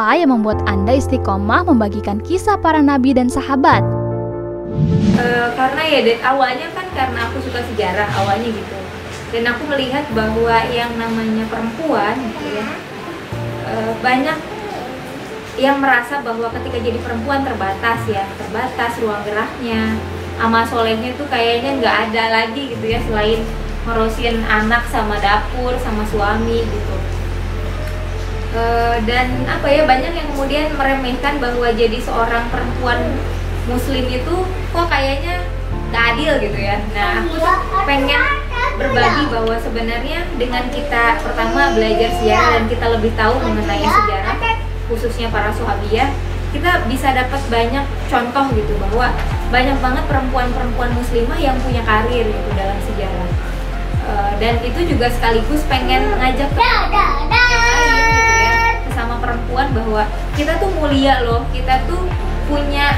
Apa yang membuat Anda istiqomah membagikan kisah para nabi dan sahabat? Karena ya awalnya kan karena aku suka sejarah awalnya gitu, dan aku melihat bahwa yang namanya perempuan gitu ya, banyak yang merasa bahwa ketika jadi perempuan terbatas ruang geraknya, amal solehnya tuh kayaknya nggak ada lagi gitu ya, selain ngurusin anak sama dapur sama suami gitu. Dan apa ya, banyak yang kemudian meremehkan bahwa jadi seorang perempuan muslim itu kok kayaknya gak adil gitu ya. Nah, aku tuh pengen berbagi bahwa sebenarnya dengan kita pertama belajar sejarah dan kita lebih tahu mengenai sejarah khususnya para sahabiyah, kita bisa dapat banyak contoh gitu bahwa banyak banget perempuan-perempuan muslimah yang punya karir gitu dalam sejarah. Dan itu juga sekaligus pengen ngajak sama perempuan bahwa kita tuh mulia loh, kita tuh punya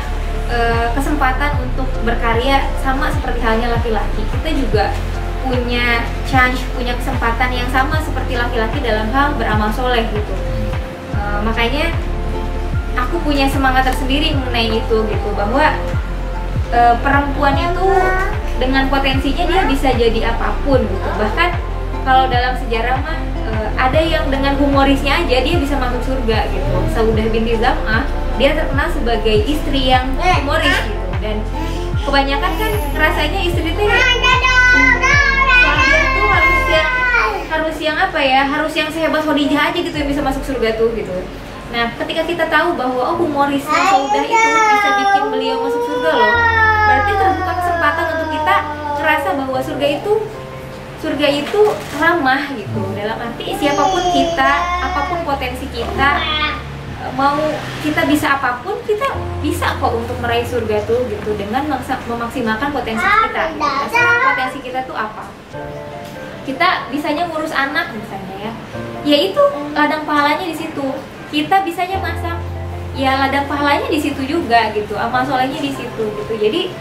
kesempatan untuk berkarya sama seperti halnya laki-laki. Kita juga punya chance, punya kesempatan yang sama seperti laki-laki dalam hal beramal soleh gitu. Makanya aku punya semangat tersendiri mengenai itu gitu, bahwa perempuan itu dengan potensinya dia bisa jadi apapun gitu. Bahkan kalau dalam sejarah mah ada yang dengan humorisnya aja dia bisa masuk surga gitu. Saudah binti Zam'ah, dia terkenal sebagai istri yang humoris gitu, dan kebanyakan kan rasanya istri itu suaminya tuh harus yang apa ya, harus yang sehebat Khadijah aja gitu yang bisa masuk surga tuh gitu. Nah, ketika kita tahu bahwa humorisnya Saudah itu bisa bikin beliau masuk surga loh, berarti terbuka kesempatan untuk kita ngerasa bahwa surga itu ramah gitu. Dalam arti siapapun kita, apapun potensi kita, mau kita bisa apapun, kita bisa kok untuk meraih surga tuh gitu, dengan memaksimalkan potensi kita gitu. Masalah potensi kita tuh apa? Kita bisanya ngurus anak misalnya ya itu ladang pahalanya di situ. Kita bisanya masak, ya ladang pahalanya di situ juga gitu, amal solehnya di situ gitu. Jadi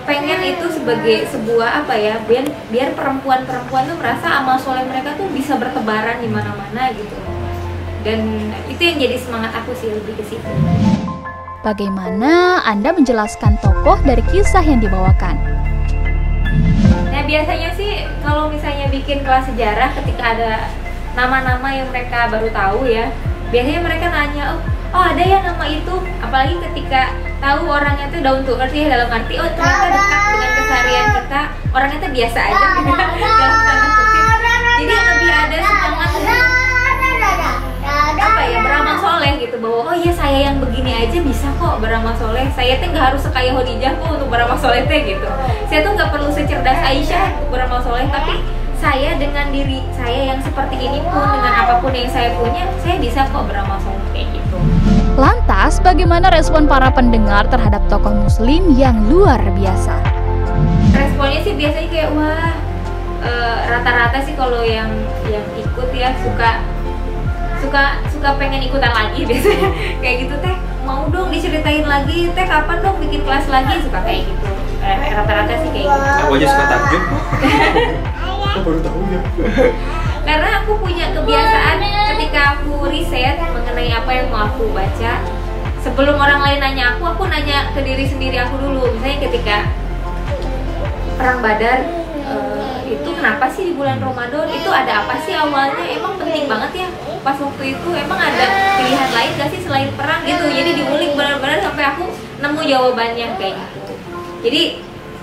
pengen itu sebagai sebuah apa ya, biar perempuan-perempuan tuh merasa amal soleh mereka tuh bisa bertebaran di mana-mana gitu. Dan itu yang jadi semangat aku sih, lebih ke situ. Bagaimana Anda menjelaskan tokoh dari kisah yang dibawakan? Nah, biasanya sih kalau misalnya bikin kelas sejarah, ketika ada nama-nama yang mereka baru tahu ya, biasanya mereka nanya, oh ada ya nama itu, apalagi ketika tahu orangnya tuh down to earth ya, dalam arti oh ternyata dekat dengan keseharian kita, orangnya tuh biasa aja gitu, dalam tanda kutip. Jadi lebih ada semangat apa ya, beramal soleh gitu, bahwa oh iya saya yang begini aja bisa kok beramal soleh, saya tuh nggak harus sekaya Khadijah kok untuk beramal soleh teh gitu, saya tuh nggak perlu secerdas Aisyah untuk beramal soleh, tapi saya dengan diri saya yang seperti ini pun, dengan apapun yang saya punya, saya bisa kok beramal soleh kayak gitu. Lantas, bagaimana respon para pendengar terhadap tokoh muslim yang luar biasa? Responnya sih biasanya kayak wah, rata-rata sih kalau yang ikut ya suka pengen ikutan lagi biasanya. Kayak gitu, teh mau dong diceritain lagi, teh kapan dong bikin kelas lagi, suka kayak gitu. Rata-rata sih kayak gitu. Aku aja suka takjub. Aku baru tahu ya. Karena aku punya kebiasaan ketika aku riset mengenai apa yang mau aku baca, sebelum orang lain nanya aku nanya ke diri sendiri aku dulu. Misalnya ketika perang Badar, itu kenapa sih di bulan Ramadan, itu ada apa sih awalnya, emang penting banget ya pas waktu itu, emang ada pilihan lain gak sih selain perang gitu. Jadi diulik benar-benar sampai aku nemu jawabannya kayak gitu. Jadi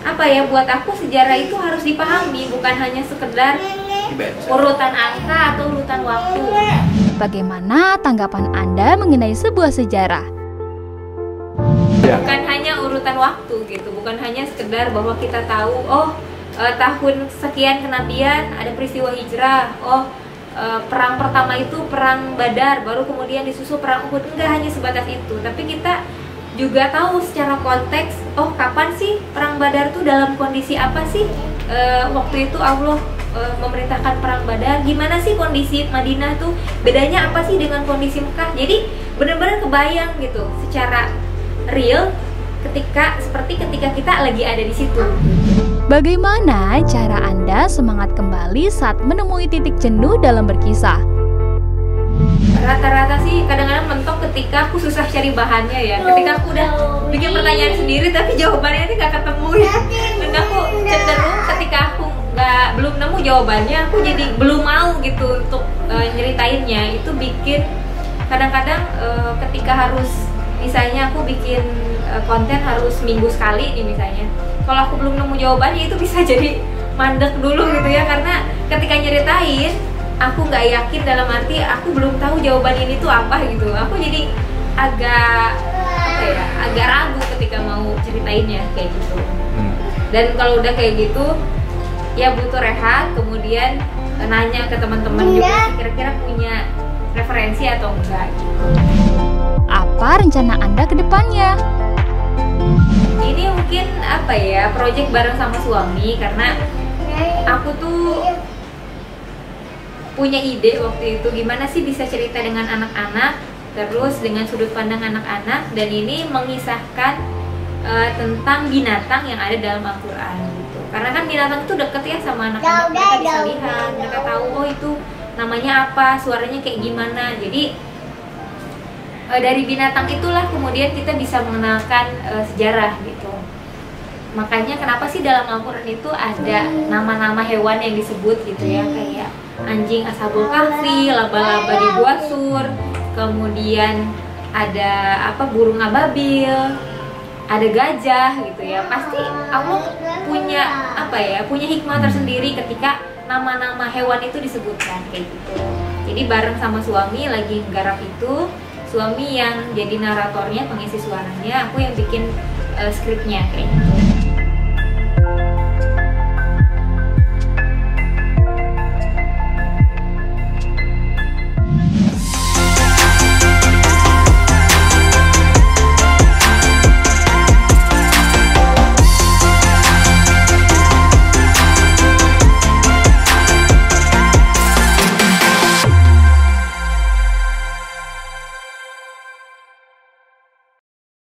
apa ya, buat aku sejarah itu harus dipahami, bukan hanya sekedar urutan angka atau urutan waktu. Bagaimana tanggapan Anda mengenai sebuah sejarah? Bukan hanya urutan waktu gitu, bukan hanya sekedar bahwa kita tahu tahun sekian kenabian ada peristiwa hijrah, perang pertama itu perang Badar, baru kemudian disusul perang Uhud. Enggak hanya sebatas itu, tapi kita juga tahu secara konteks, kapan sih perang Badar tuh, dalam kondisi apa sih waktu itu Allah memerintahkan perang Badar, gimana sih kondisi Madinah tuh, bedanya apa sih dengan kondisi Mekah. Jadi benar-benar kebayang gitu secara real seperti ketika kita lagi ada di situ. Bagaimana cara Anda semangat kembali saat menemui titik jenuh dalam berkisah? Rata-rata sih kadang-kadang mentok ketika aku susah cari bahannya ya. Ketika aku udah bikin pertanyaan sendiri tapi jawabannya ini nggak ketemu ya. Dan aku cenderung ketika aku belum nemu jawabannya, aku jadi belum mau gitu untuk nyeritainnya. Itu bikin kadang-kadang ketika harus misalnya aku bikin konten harus minggu sekali nih misalnya. Kalau aku belum nemu jawabannya itu bisa jadi mandek dulu gitu ya, karena ketika nyeritain aku nggak yakin, dalam arti aku belum tahu jawaban ini tuh apa gitu. Aku jadi agak agak ragu ketika mau ceritainnya kayak gitu. Dan kalau udah kayak gitu ya butuh rehat, kemudian nanya ke teman-teman juga kira-kira punya referensi atau enggak gitu. Apa rencana Anda ke depannya? Ini mungkin project bareng sama suami, karena aku tuh punya ide waktu itu gimana sih bisa cerita dengan anak-anak, terus dengan sudut pandang anak-anak, dan ini mengisahkan tentang binatang yang ada dalam Al-Quran gitu. Karena kan binatang itu deket ya sama anak-anak, mereka bisa lihat, mereka tahu oh itu namanya apa, suaranya kayak gimana. Jadi dari binatang itulah kemudian kita bisa mengenalkan sejarah gitu. Makanya kenapa sih dalam Al-Quran itu ada nama-nama hewan yang disebut gitu ya, kayak anjing Ashabul Kahfi, laba-laba di Gua Sur, kemudian ada burung ababil, ada gajah gitu ya. Pasti Allah punya punya hikmah tersendiri ketika nama-nama hewan itu disebutkan kayak gitu. Jadi bareng sama suami lagi nggarap itu, suami yang jadi naratornya, pengisi suaranya, aku yang bikin skripnya kayak gitu.